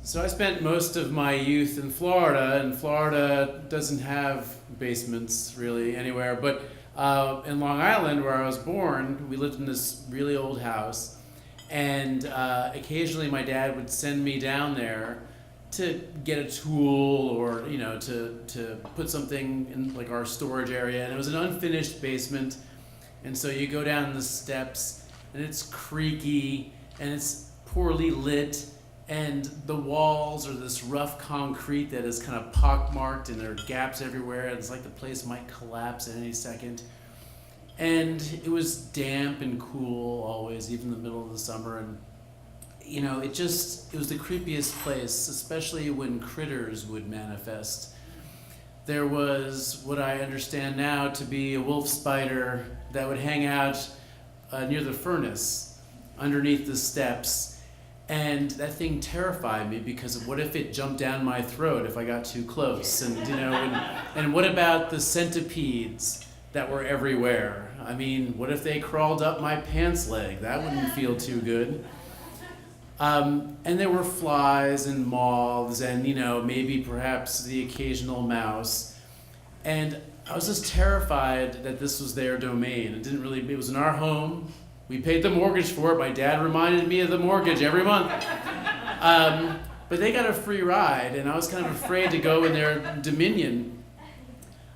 So I spent most of my youth in Florida, and Florida doesn't have basements really anywhere. But in Long Island, where I was born, we lived in this really old house, and occasionally my dad would send me down there to get a tool or to put something in like our storage area. And it was an unfinished basement, and so you go down the steps, and it's creaky and it's poorly lit. And the walls are this rough concrete that is kind of pockmarked, and there are gaps everywhere. And it's like the place might collapse at any second. And it was damp and cool always, even in the middle of the summer. And it was the creepiest place, especially when critters would manifest. There was what I understand now to be a wolf spider that would hang out near the furnace, underneath the steps. And that thing terrified me because of what if it jumped down my throat if I got too close? And what about the centipedes that were everywhere? I mean, what if they crawled up my pants leg? That wouldn't feel too good. And there were flies and moths and, maybe perhaps the occasional mouse. And I was just terrified that this was their domain. It was in our home. We paid the mortgage for it. My dad reminded me of the mortgage every month. But they got a free ride, and I was kind of afraid to go in their dominion.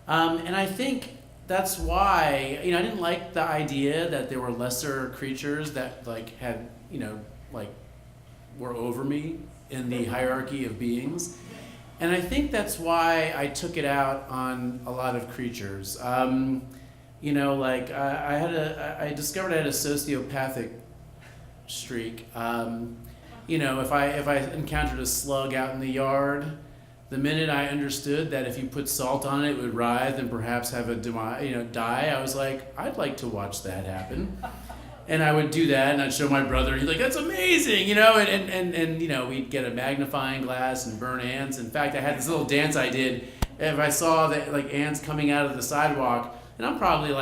And I think that's why, I didn't like the idea that there were lesser creatures that were over me in the hierarchy of beings. And I think that's why I took it out on a lot of creatures. I discovered I had a sociopathic streak. If I encountered a slug out in the yard, the minute I understood that if you put salt on it, it would writhe and perhaps have die, I was like, I'd like to watch that happen. And I would do that, and I'd show my brother, and he's like, that's amazing, and we'd get a magnifying glass and burn ants. In fact, I had this little dance I did. If I saw that ants coming out of the sidewalk, and I'm probably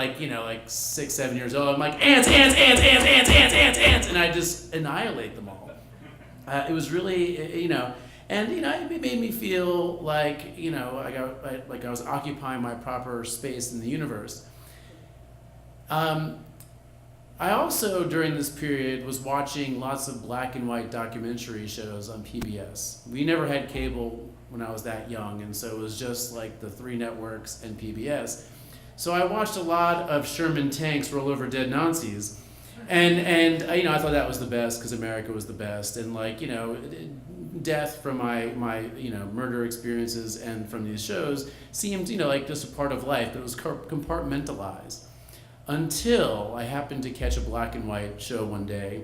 6, 7 years old. I'm like, ants, ants, ants, ants, ants, ants, ants, ants, and I just annihilate them all. It was really, and it made me feel like I was occupying my proper space in the universe. I also, during this period, was watching lots of black and white documentary shows on PBS. We never had cable when I was that young, and so it was just like the 3 networks and PBS. So I watched a lot of Sherman tanks roll over dead Nazis, and I thought that was the best because America was the best, and death from my murder experiences and from these shows seemed like just a part of life, but it was compartmentalized. Until I happened to catch a black and white show one day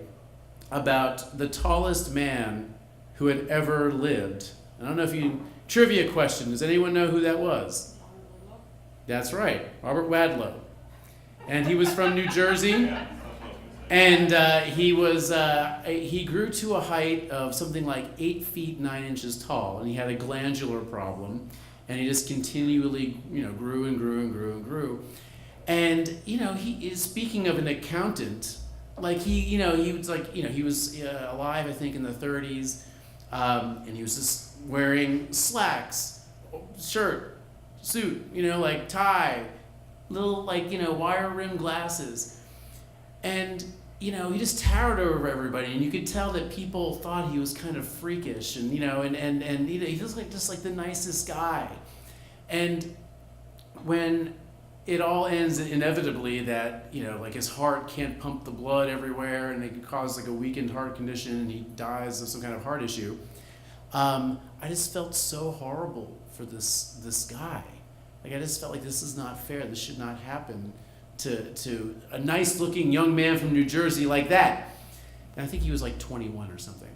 about the tallest man who had ever lived. I don't know if trivia question, does anyone know who that was? That's right, Robert Wadlow. And he was from New Jersey. And he grew to a height of something like 8 feet 9 inches tall, and he had a glandular problem, and he just continually grew and grew and grew and grew. And he is, speaking of an accountant, he was alive, I think, in the 30s, and he was just wearing slacks, shirt, suit, tie, little wire rim glasses, and he just towered over everybody, and you could tell that people thought he was kind of freakish, and he was just like the nicest guy. And when it all ends inevitably that his heart can't pump the blood everywhere, and it can cause a weakened heart condition, and he dies of some kind of heart issue. I just felt so horrible for this guy. I just felt like this is not fair. This should not happen to a nice looking young man from New Jersey like that. And I think he was 21 or something.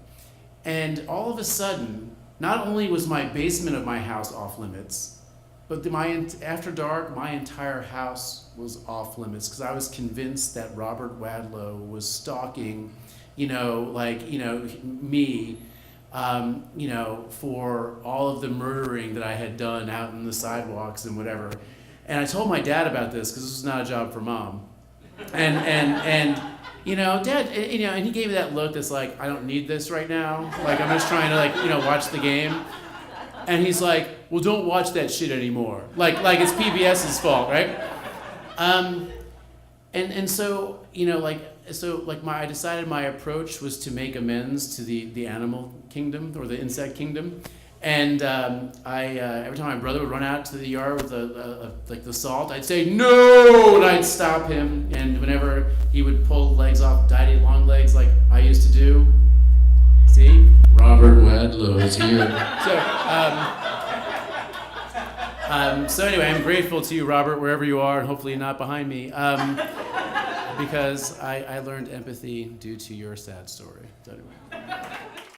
And all of a sudden, not only was my basement of my house off limits, but after dark, my entire house was off limits because I was convinced that Robert Wadlow was stalking, me, for all of the murdering that I had done out in the sidewalks and whatever. And I told my dad about this because this was not a job for mom. And Dad, and he gave me that look that's like, I don't need this right now. Like, I'm just trying to, watch the game. And he's like, well, don't watch that shit anymore. Like it's PBS's fault, right? And so, I decided my approach was to make amends to the animal kingdom or the insect kingdom. And every time my brother would run out to the yard with the salt, I'd say, no! And I'd stop him. And whenever he would pull legs off daddy long legs like I used to do, see? Robert Wadlow is here. So anyway, I'm grateful to you, Robert, wherever you are, and hopefully not behind me, because I learned empathy due to your sad story. So anyway.